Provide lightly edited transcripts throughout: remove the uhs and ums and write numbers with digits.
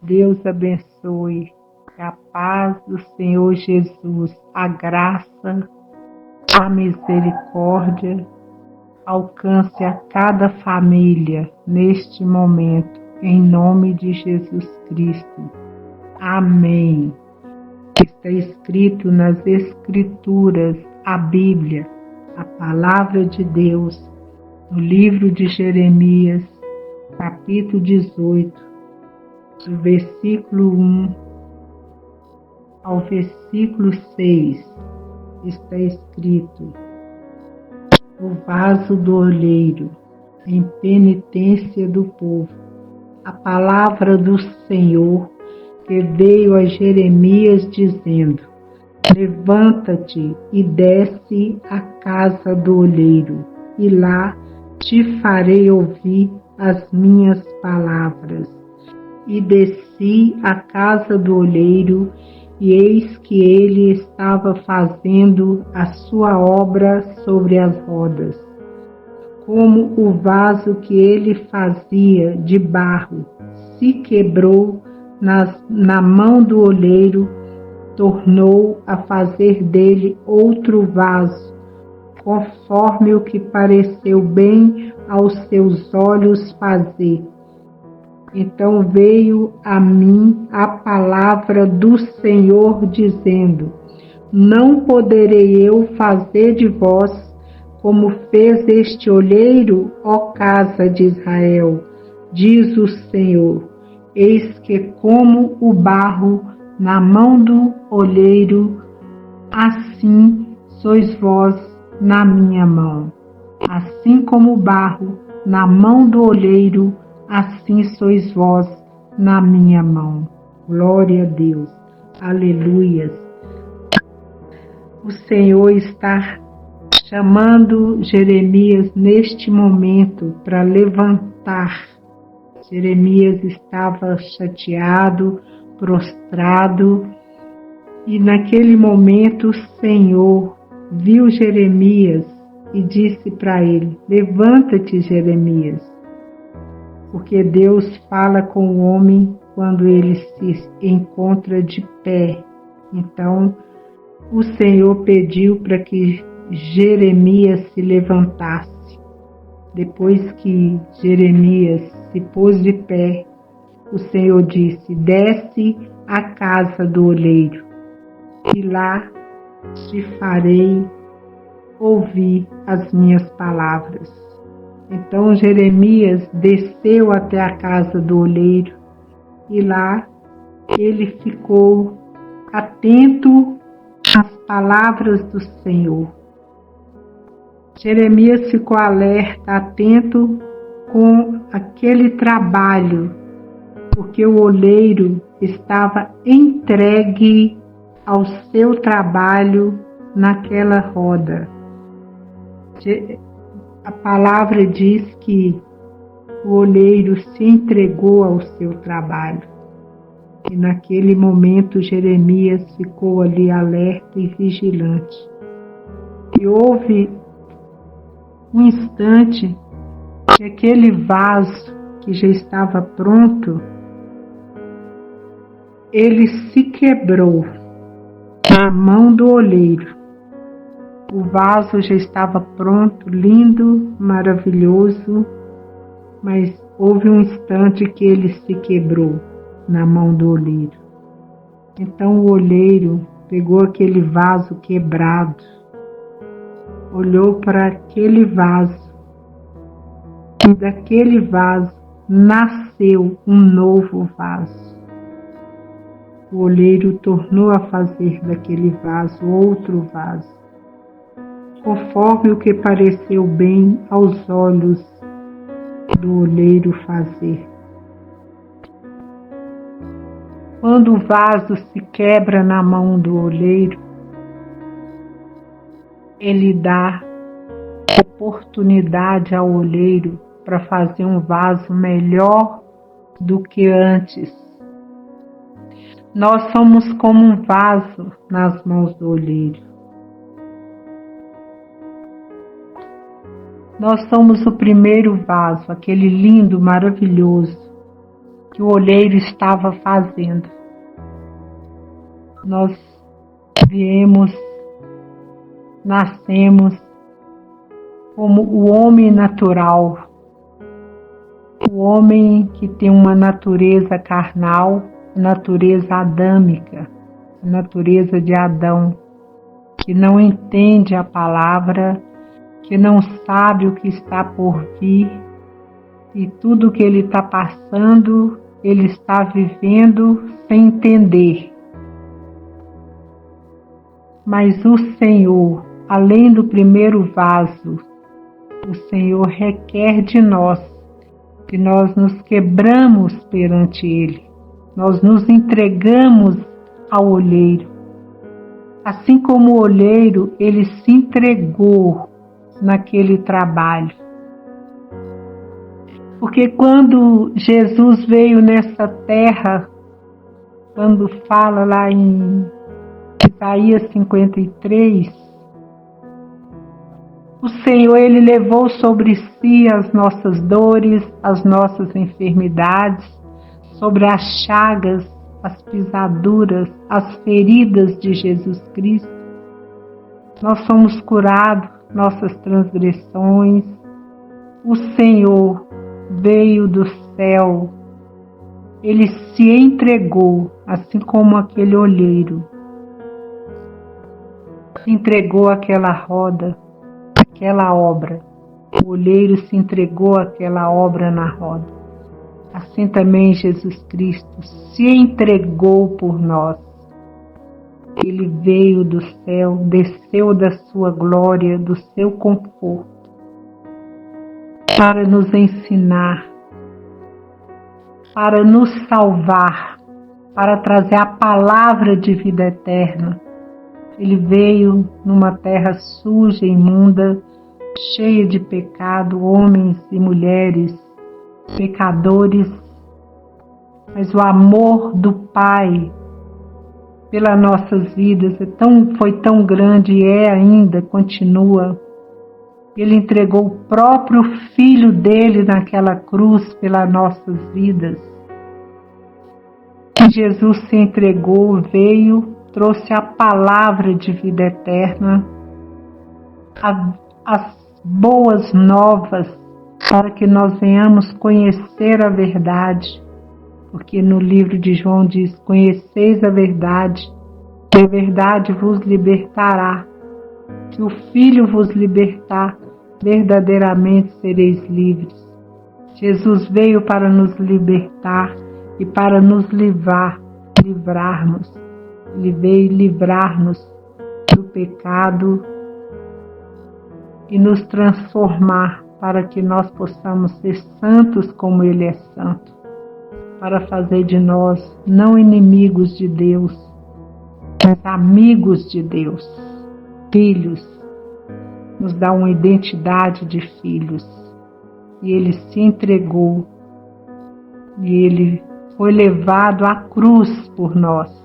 Deus abençoe. Que a paz do Senhor Jesus, a graça, a misericórdia alcance a cada família neste momento, em nome de Jesus Cristo. Amém. Está escrito nas Escrituras, a Bíblia, a Palavra de Deus, no livro de Jeremias, capítulo 18, do versículo 1 ao versículo 6, está escrito: o vaso do olheiro, em penitência do povo. A palavra do Senhor que veio a Jeremias dizendo: levanta-te e desce à casa do olheiro, e lá te farei ouvir as minhas palavras. E desci à casa do olheiro, e eis que ele estava fazendo a sua obra sobre as rodas. Como o vaso que ele fazia de barro se quebrou na mão do olheiro, tornou a fazer dele outro vaso, conforme o que pareceu bem aos seus olhos fazer. Então veio a mim a palavra do Senhor, dizendo: não poderei eu fazer de vós como fez este olheiro, ó casa de Israel, diz o Senhor. Eis que como o barro na mão do olheiro, assim sois vós na minha mão. Assim como o barro na mão do olheiro, assim sois vós na minha mão. Glória a Deus. Aleluias. O Senhor está chamando Jeremias neste momento para levantar. Jeremias estava chateado, prostrado, e naquele momento o Senhor viu Jeremias e disse para ele: levanta-te, Jeremias. Porque Deus fala com o homem quando ele se encontra de pé. Então, o Senhor pediu para que Jeremias se levantasse. Depois que Jeremias se pôs de pé, o Senhor disse: desce à casa do olheiro, e lá te farei ouvir as minhas palavras. Então Jeremias desceu até a casa do olheiro, e lá ele ficou atento às palavras do Senhor. Jeremias ficou alerta, atento com aquele trabalho, porque o olheiro estava entregue ao seu trabalho naquela roda. A palavra diz que o olheiro se entregou ao seu trabalho. E naquele momento Jeremias ficou ali alerta e vigilante. E houve um instante que aquele vaso que já estava pronto, ele se quebrou na mão do olheiro. O vaso já estava pronto, lindo, maravilhoso, mas houve um instante que ele se quebrou na mão do olheiro. Então o olheiro pegou aquele vaso quebrado, olhou para aquele vaso, e daquele vaso nasceu um novo vaso. O olheiro tornou a fazer daquele vaso outro vaso, conforme o que pareceu bem aos olhos do olheiro fazer. Quando o vaso se quebra na mão do olheiro, ele dá oportunidade ao olheiro para fazer um vaso melhor do que antes. Nós somos como um vaso nas mãos do olheiro. Nós somos o primeiro vaso, aquele lindo, maravilhoso, que o olheiro estava fazendo. Nós nascemos como o homem natural, o homem que tem uma natureza carnal, natureza adâmica, natureza de Adão, que não entende a palavra, que não sabe o que está por vir, e tudo que ele está passando, ele está vivendo sem entender. Mas o Senhor, além do primeiro vaso, o Senhor requer de nós que nós nos quebramos perante Ele, nós nos entregamos ao olheiro. Assim como o olheiro, ele se entregou naquele trabalho. Porque quando Jesus veio nessa terra, quando fala lá em Isaías 53, o Senhor, Ele levou sobre si as nossas dores, as nossas enfermidades, sobre as chagas, as pisaduras, as feridas de Jesus Cristo. Nós somos curados, nossas transgressões. O Senhor veio do céu, Ele se entregou, assim como aquele olheiro se entregou àquela roda, àquela obra. O olheiro se entregou àquela obra na roda. Assim também Jesus Cristo se entregou por nós. Ele veio do céu, desceu da sua glória, do seu conforto, para nos ensinar, para nos salvar, para trazer a palavra de vida eterna. Ele veio numa terra suja, imunda, cheia de pecado, homens e mulheres, pecadores, mas o amor do Pai pelas nossas vidas foi tão grande e ainda continua. Ele entregou o próprio Filho dele naquela cruz pelas nossas vidas. E Jesus se entregou, veio, trouxe a palavra de vida eterna, as boas novas, para que nós venhamos conhecer a verdade. Porque no livro de João diz: conheceis a verdade, e a verdade vos libertará. Se o Filho vos libertar, verdadeiramente sereis livres. Jesus veio para nos libertar e para nos livrarmos. Ele veio livrar-nos do pecado e nos transformar para que nós possamos ser santos como Ele é santo, para fazer de nós não inimigos de Deus, mas amigos de Deus, filhos, nos dá uma identidade de filhos. E Ele se entregou, e Ele foi levado à cruz por nós.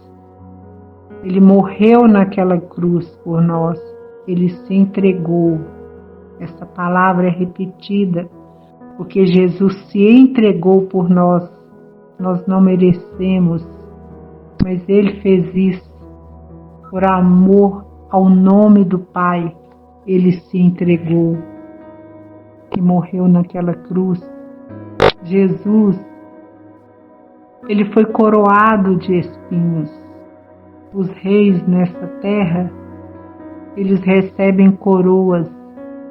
Ele morreu naquela cruz por nós, Ele se entregou. Essa palavra é repetida, porque Jesus se entregou por nós. Nós não merecemos, mas Ele fez isso por amor ao nome do Pai. Ele se entregou e morreu naquela cruz. Jesus, Ele foi coroado de espinhos. Os reis nessa terra, eles recebem coroas.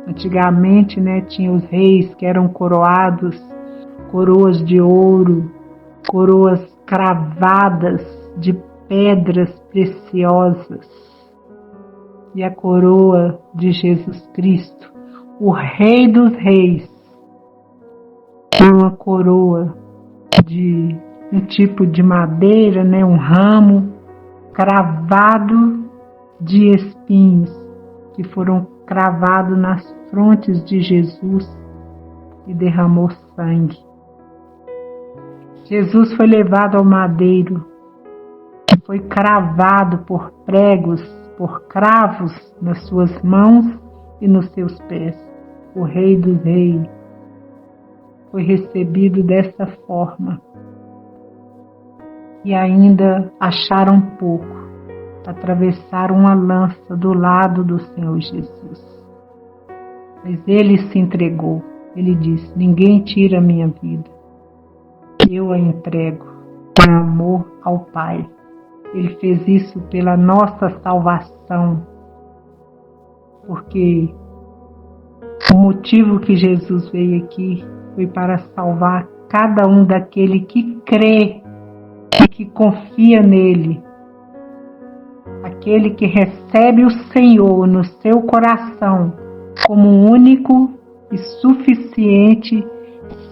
Antigamente, tinha os reis que eram coroados, coroas de ouro, coroas cravadas de pedras preciosas. E a coroa de Jesus Cristo, o Rei dos Reis, uma coroa de um tipo de madeira, um ramo cravado de espinhos que foram cravados nas frontes de Jesus e derramou sangue. Jesus foi levado ao madeiro, foi cravado por pregos, por cravos nas suas mãos e nos seus pés. O Rei dos Reis foi recebido dessa forma. e ainda acharam pouco. Atravessaram uma lança do lado do Senhor Jesus. Mas ele se entregou. Ele disse: ninguém tira a minha vida. Eu a entrego por amor ao Pai. Ele fez isso pela nossa salvação. Porque o motivo que Jesus veio aqui foi para salvar cada um daquele que crê e que confia nele. Aquele que recebe o Senhor no seu coração como único e suficiente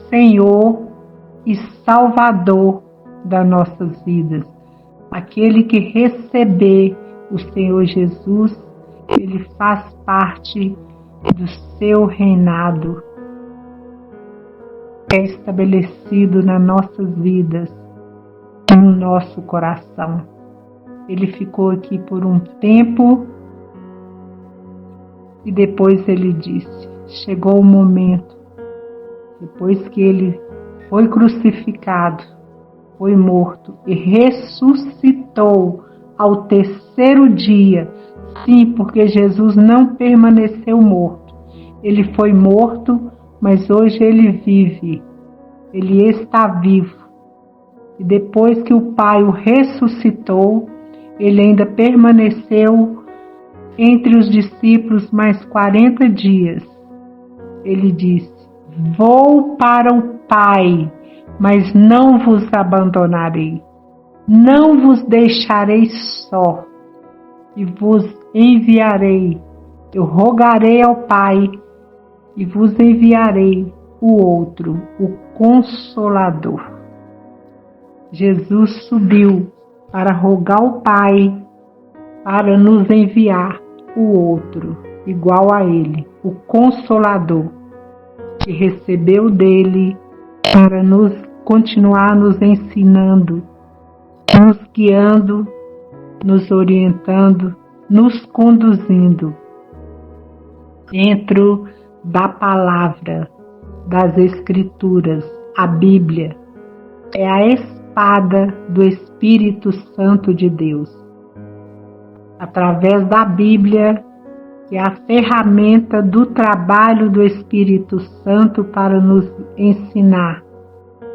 Senhor e Salvador das nossas vidas. Aquele que receber o Senhor Jesus, ele faz parte do seu reinado. É estabelecido nas nossas vidas, no nosso coração. Ele ficou aqui por um tempo e depois ele disse: chegou o momento, depois que ele foi crucificado, foi morto e ressuscitou ao terceiro dia. Sim, porque Jesus não permaneceu morto. Ele foi morto, mas hoje ele vive. Ele está vivo. E depois que o Pai o ressuscitou, ele ainda permaneceu entre os discípulos mais 40 dias. Ele disse: vou para o Pai, mas não vos abandonarei. Não vos deixarei só, e vos enviarei. Eu rogarei ao Pai, e vos enviarei o outro, o Consolador. Jesus subiu para rogar ao Pai, para nos enviar o outro, igual a Ele, o Consolador, que recebeu dele para nos continuar nos ensinando, nos guiando, nos orientando, nos conduzindo dentro da palavra, das Escrituras. A Bíblia é a espada do Espírito Santo de Deus. Através da Bíblia, que é a ferramenta do trabalho do Espírito Santo para nos ensinar,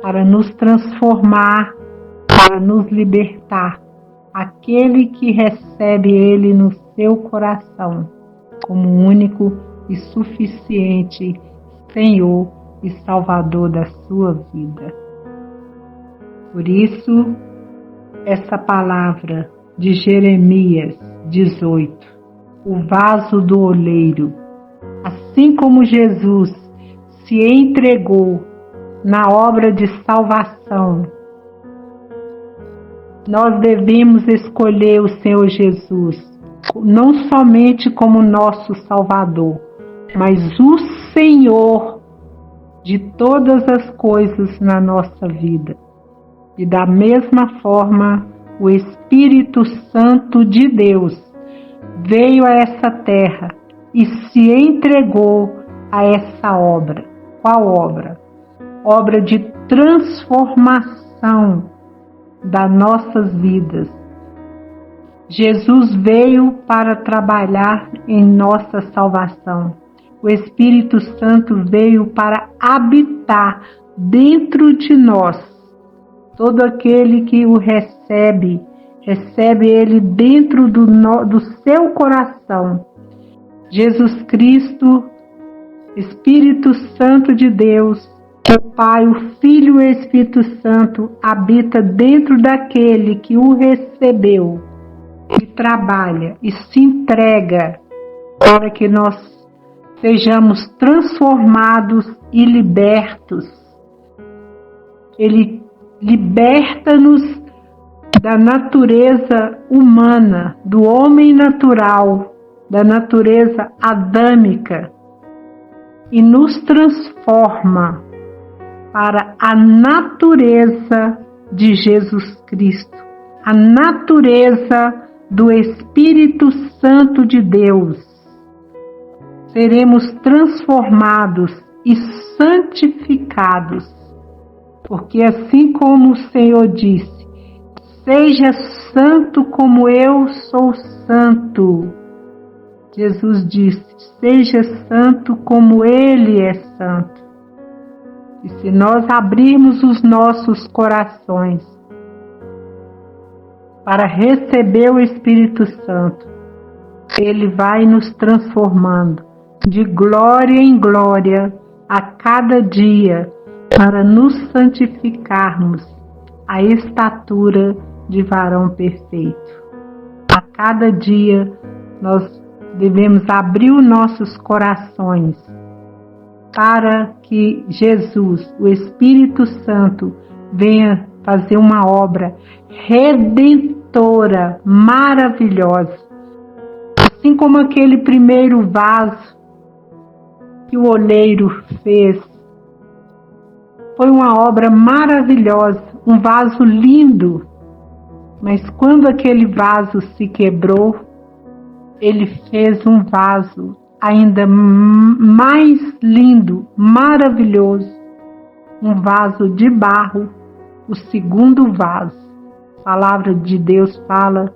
para nos transformar, para nos libertar. Aquele que recebe Ele no seu coração como único e suficiente Senhor e Salvador da sua vida. Por isso, essa palavra de Jeremias 18, o vaso do oleiro, assim como Jesus se entregou na obra de salvação, nós devemos escolher o Senhor Jesus, não somente como nosso Salvador, mas o Senhor de todas as coisas na nossa vida. E da mesma forma, o Espírito Santo de Deus veio a essa terra e se entregou a essa obra. Qual obra? Obra de transformação das nossas vidas. Jesus veio para trabalhar em nossa salvação. O Espírito Santo veio para habitar dentro de nós. Todo aquele que o recebe, recebe ele dentro do seu coração. Jesus Cristo, Espírito Santo de Deus, o Pai, o Filho e o Espírito Santo habita dentro daquele que o recebeu e trabalha e se entrega para que nós sejamos transformados e libertos. Ele liberta-nos da natureza humana, do homem natural, da natureza adâmica e nos transforma para a natureza de Jesus Cristo, a natureza do Espírito Santo de Deus. Seremos transformados e santificados, porque assim como o Senhor disse, Seja santo como eu sou santo. Jesus disse, seja santo como Ele é santo. E se nós abrirmos os nossos corações para receber o Espírito Santo, Ele vai nos transformando de glória em glória a cada dia para nos santificarmos à estatura de varão perfeito. A cada dia nós devemos abrir os nossos corações para que Jesus, o Espírito Santo, venha fazer uma obra redentora, maravilhosa. Assim como aquele primeiro vaso que o oleiro fez. Foi uma obra maravilhosa, um vaso lindo. Mas quando aquele vaso se quebrou, ele fez um vaso ainda mais lindo, maravilhoso. Um vaso de barro, o segundo vaso. A palavra de Deus fala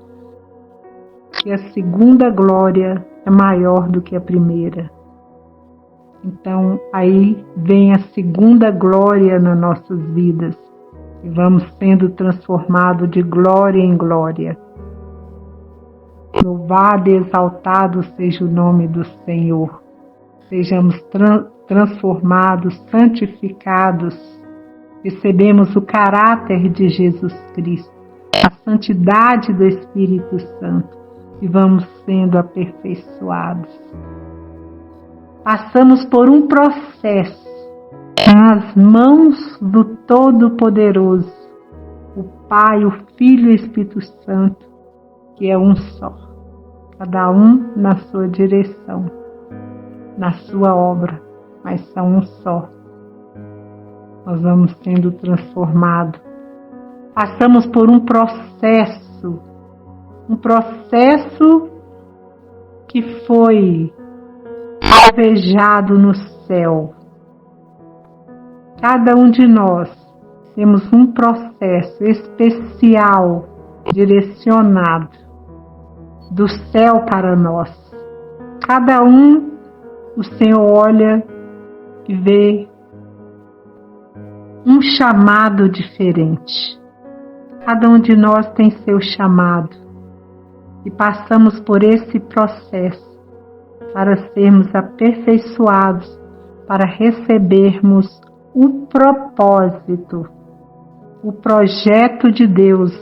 que a segunda glória é maior do que a primeira. Então, aí vem a segunda glória nas nossas vidas. E vamos sendo transformados de glória em glória. Louvado e exaltado seja o nome do Senhor. Sejamos transformados, santificados. Recebemos o caráter de Jesus Cristo, a santidade do Espírito Santo e vamos sendo aperfeiçoados. Passamos por um processo nas mãos do Todo-Poderoso, o Pai, o Filho e o Espírito Santo, que é um só, cada um na sua direção, na sua obra, mas são um só. Nós vamos sendo transformados. Passamos por um processo que foi alvejado no céu. Cada um de nós temos um processo especial, direcionado do céu para nós. Cada um, o Senhor olha e vê um chamado diferente. Cada um de nós tem seu chamado e passamos por esse processo para sermos aperfeiçoados, para recebermos o propósito. O projeto de Deus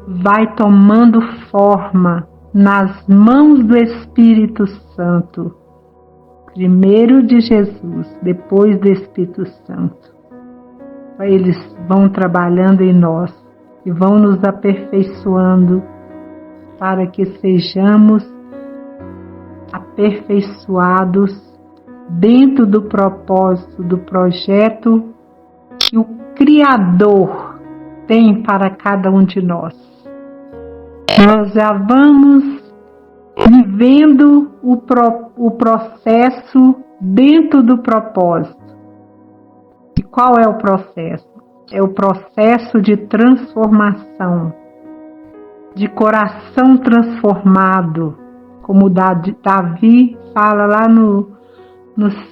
vai tomando forma nas mãos do Espírito Santo. Primeiro de Jesus, depois do Espírito Santo. Eles vão trabalhando em nós e vão nos aperfeiçoando para que sejamos aperfeiçoados dentro do propósito, do projeto que o Criador tem para cada um de nós. Nós já vamos vivendo o processo dentro do propósito. E qual é o processo? É o processo de transformação, de coração transformado, como Davi fala lá no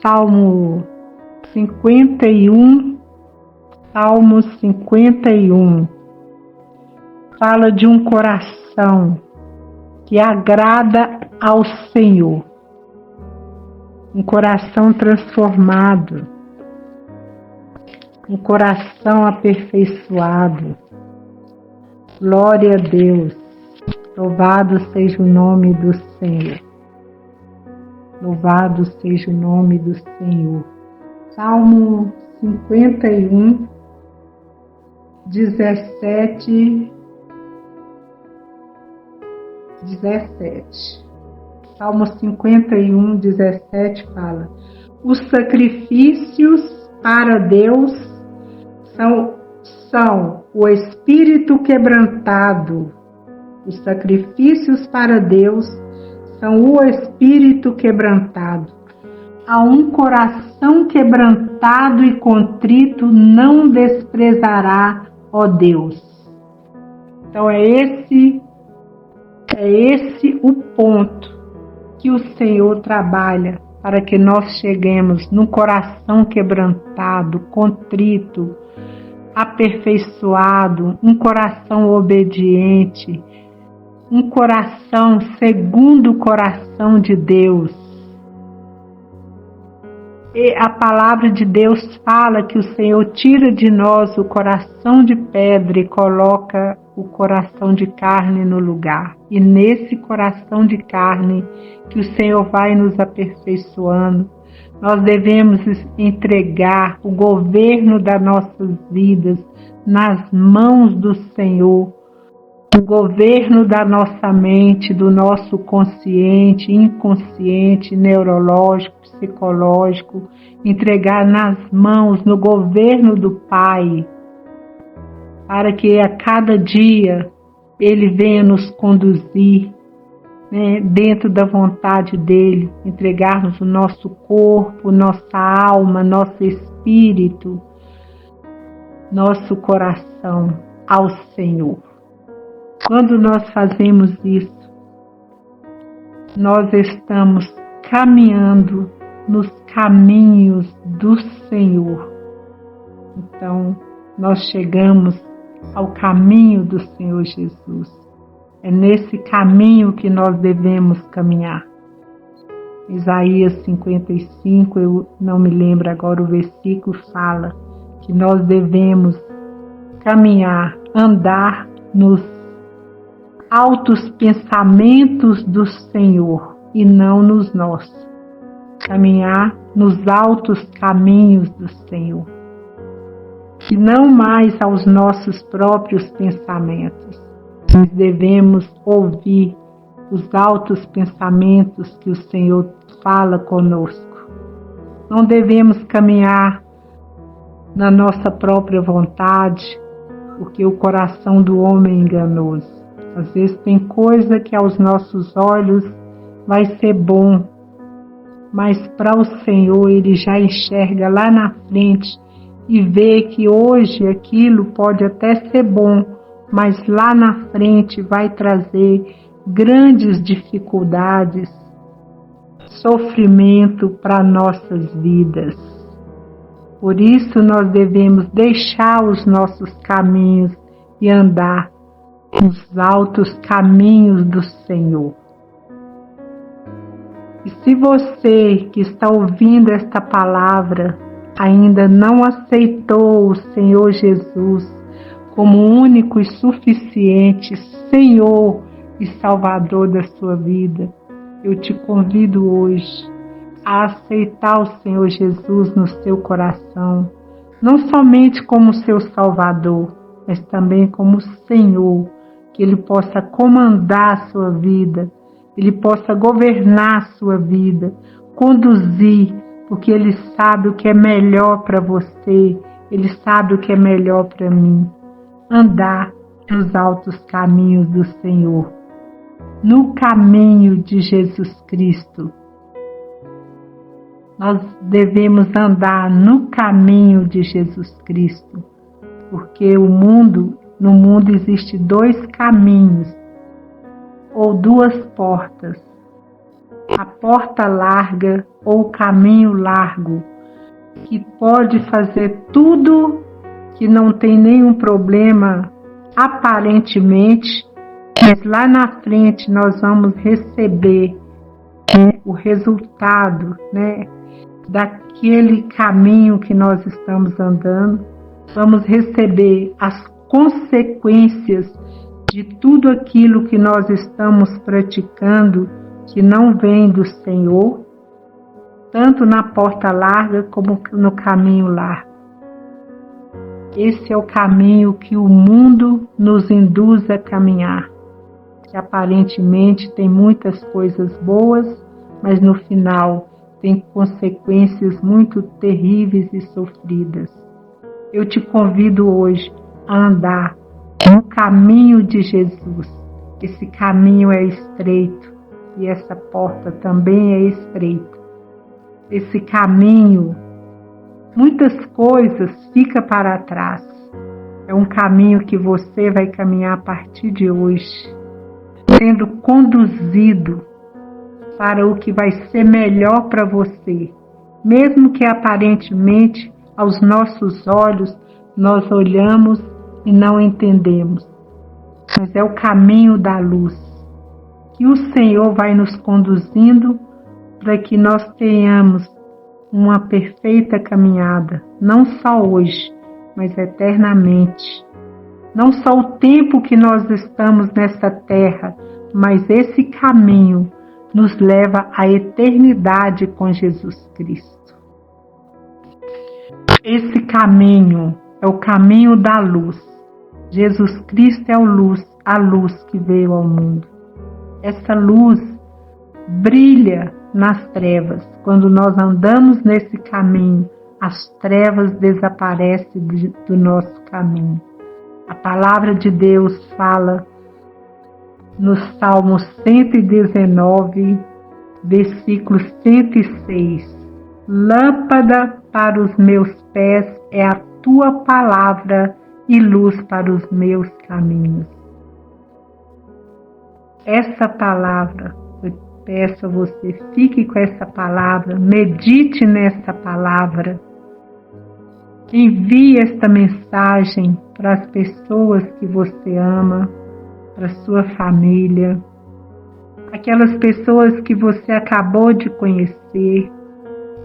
Salmo 51, Salmo 51, fala de um coração que agrada ao Senhor, um coração transformado, um coração aperfeiçoado. Glória a Deus, louvado seja o nome do Senhor. Louvado seja o nome do Senhor. Salmo 51, 17. Salmo 51, 17 fala: os sacrifícios para Deus são o espírito quebrantado. Os sacrifícios para Deus são o espírito quebrantado. A um coração quebrantado e contrito não desprezará, ó Deus. Então é esse o ponto que o Senhor trabalha para que nós cheguemos num coração quebrantado, contrito, aperfeiçoado, um coração obediente, um coração segundo o coração de Deus. E a palavra de Deus fala que o Senhor tira de nós o coração de pedra e coloca o coração de carne no lugar. E nesse coração de carne que o Senhor vai nos aperfeiçoando, nós devemos entregar o governo das nossas vidas nas mãos do Senhor, o governo da nossa mente, do nosso consciente, inconsciente, neurológico, psicológico, entregar nas mãos, no governo do Pai, para que a cada dia Ele venha nos conduzir, né, dentro da vontade dEle, entregarmos o nosso corpo, nossa alma, nosso espírito, nosso coração ao Senhor. Quando nós fazemos isso, nós estamos caminhando nos caminhos do Senhor. Então, nós chegamos ao caminho do Senhor Jesus. É nesse caminho que nós devemos caminhar. Isaías 55, eu não me lembro agora o versículo, fala que nós devemos caminhar, andar nos altos pensamentos do Senhor e não nos nossos. Caminhar nos altos caminhos do Senhor e não mais aos nossos próprios pensamentos. Nós devemos ouvir os altos pensamentos que o Senhor fala conosco. Não devemos caminhar na nossa própria vontade, porque o coração do homem é enganoso. Às vezes tem coisa que aos nossos olhos vai ser bom, mas para o Senhor Ele já enxerga lá na frente e vê que hoje aquilo pode até ser bom, mas lá na frente vai trazer grandes dificuldades, sofrimento para nossas vidas. Por isso nós devemos deixar os nossos caminhos e andar nos altos caminhos do Senhor. E se você que está ouvindo esta palavra ainda não aceitou o Senhor Jesus como único e suficiente Senhor e Salvador da sua vida, eu te convido hoje a aceitar o Senhor Jesus no seu coração, não somente como seu Salvador, mas também como Senhor, que Ele possa comandar a sua vida, Ele possa governar a sua vida, conduzir, porque Ele sabe o que é melhor para você, Ele sabe o que é melhor para mim. Andar nos altos caminhos do Senhor, no caminho de Jesus Cristo. Nós devemos andar no caminho de Jesus Cristo, porque no mundo existe dois caminhos, ou duas portas, a porta larga ou o caminho largo, que pode fazer tudo, que não tem nenhum problema aparentemente, mas lá na frente nós vamos receber, o resultado, daquele caminho que nós estamos andando. Vamos receber as consequências de tudo aquilo que nós estamos praticando que não vem do Senhor, tanto na porta larga como no caminho largo. Esse é o caminho que o mundo nos induz a caminhar, que aparentemente tem muitas coisas boas, mas no final tem consequências muito terríveis e sofridas. Eu te convido hoje a andar no caminho de Jesus. Esse caminho é estreito e essa porta também é estreita. Esse caminho, muitas coisas ficam para trás, É um caminho que você vai caminhar a partir de hoje, sendo conduzido para o que vai ser melhor para você, mesmo que aparentemente aos nossos olhos nós olhamos e não entendemos. Mas é o caminho da luz, que o Senhor vai nos conduzindo para que nós tenhamos uma perfeita caminhada, não só hoje, mas eternamente. Não só o tempo que nós estamos nessa terra, mas esse caminho nos leva à eternidade com Jesus Cristo. Esse caminho é o caminho da luz. Jesus Cristo é a luz que veio ao mundo. Essa luz brilha nas trevas. Quando nós andamos nesse caminho, as trevas desaparecem do nosso caminho. A palavra de Deus fala no Salmo 119, versículo 106. Lâmpada para os meus pés é a tua palavra e luz para os meus caminhos. Essa palavra, eu peço a você, fique com essa palavra, medite nessa palavra. Envie esta mensagem para as pessoas que você ama, para a sua família, aquelas pessoas que você acabou de conhecer,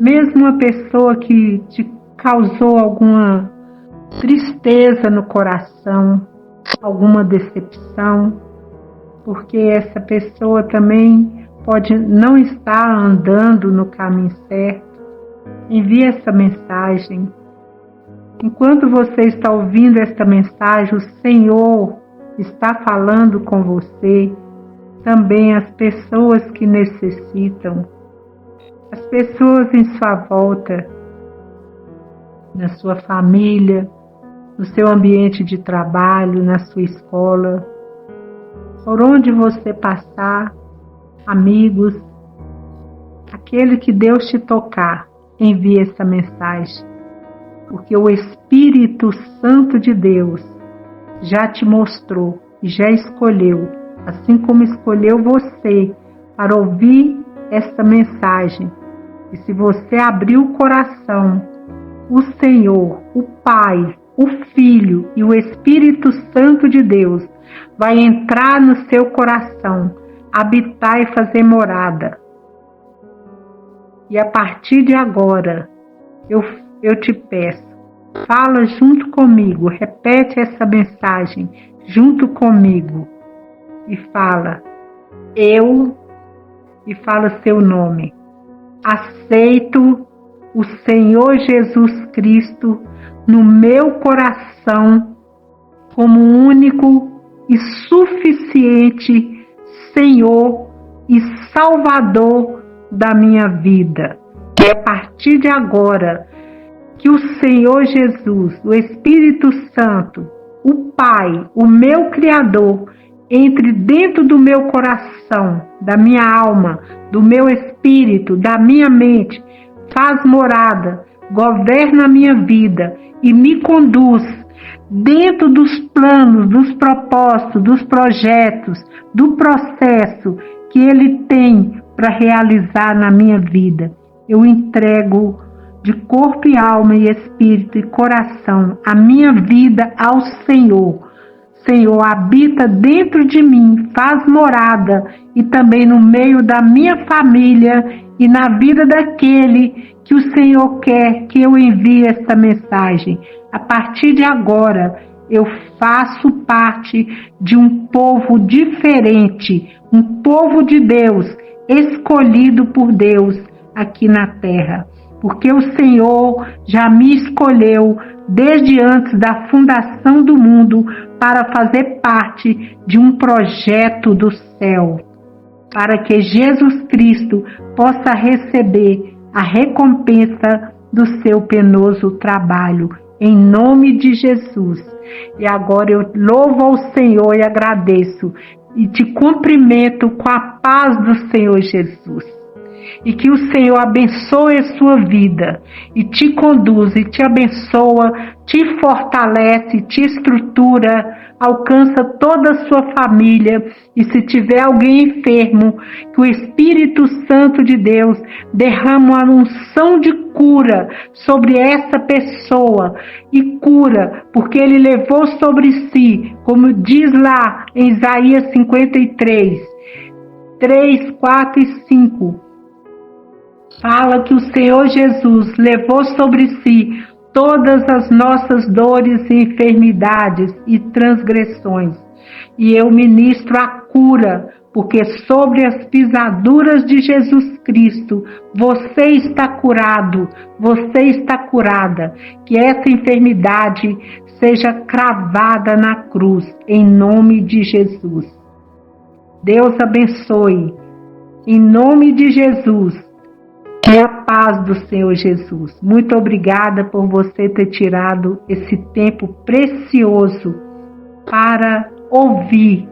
mesmo uma pessoa que te causou alguma tristeza no coração, alguma decepção, porque essa pessoa também pode não estar andando no caminho certo. Envie essa mensagem. Enquanto você está ouvindo esta mensagem, o Senhor está falando com você, também as pessoas que necessitam, as pessoas em sua volta, na sua família, no seu ambiente de trabalho, na sua escola, por onde você passar, amigos, aquele que Deus te tocar, envie essa mensagem, porque o Espírito Santo de Deus já te mostrou e já escolheu, assim como escolheu você para ouvir esta mensagem. E se você abrir o coração, o Senhor, o Pai, o Filho e o Espírito Santo de Deus vai entrar no seu coração, habitar e fazer morada. E a partir de agora, eu te peço, fala junto comigo, repete essa mensagem junto comigo e fala, e fala seu nome. Aceito o Senhor Jesus Cristo no meu coração como único e suficiente Senhor e Salvador da minha vida. E a partir de agora, que o Senhor Jesus, o Espírito Santo, o Pai, o meu Criador, entre dentro do meu coração, da minha alma, do meu espírito, da minha mente, faz morada, governa a minha vida e me conduz dentro dos planos, dos propósitos, dos projetos, do processo que Ele tem para realizar na minha vida. Eu entrego de corpo e alma e espírito e coração a minha vida ao Senhor. Senhor, habita dentro de mim, faz morada e também no meio da minha família e na vida daquele que o Senhor quer que eu envie essa mensagem. A partir de agora, eu faço parte de um povo diferente, um povo de Deus, escolhido por Deus aqui na terra. Porque o Senhor já me escolheu desde antes da fundação do mundo para fazer parte de um projeto do céu, para que Jesus Cristo possa receber a recompensa do seu penoso trabalho, em nome de Jesus. E agora eu louvo ao Senhor e agradeço, e te cumprimento com a paz do Senhor Jesus. e que o Senhor abençoe a sua vida e te conduz e te abençoa, te fortalece, te estrutura, alcança toda a sua família. E se tiver alguém enfermo, que o Espírito Santo de Deus derrama uma unção de cura sobre essa pessoa e cura, porque ele levou sobre si, como diz lá em Isaías 53, 3, 4 e 5, fala que o Senhor Jesus levou sobre si todas as nossas dores e enfermidades e transgressões. E eu ministro a cura, porque sobre as pisaduras de Jesus Cristo, você está curado, você está curada. Que essa enfermidade seja cravada na cruz, em nome de Jesus. Deus abençoe, em nome de Jesus. É a paz do Senhor Jesus. Muito obrigada por você ter tirado esse tempo precioso para ouvir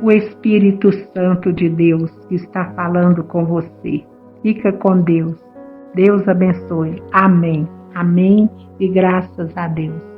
o Espírito Santo de Deus que está falando com você. Fica com Deus. Deus abençoe. Amém. Amém e graças a Deus.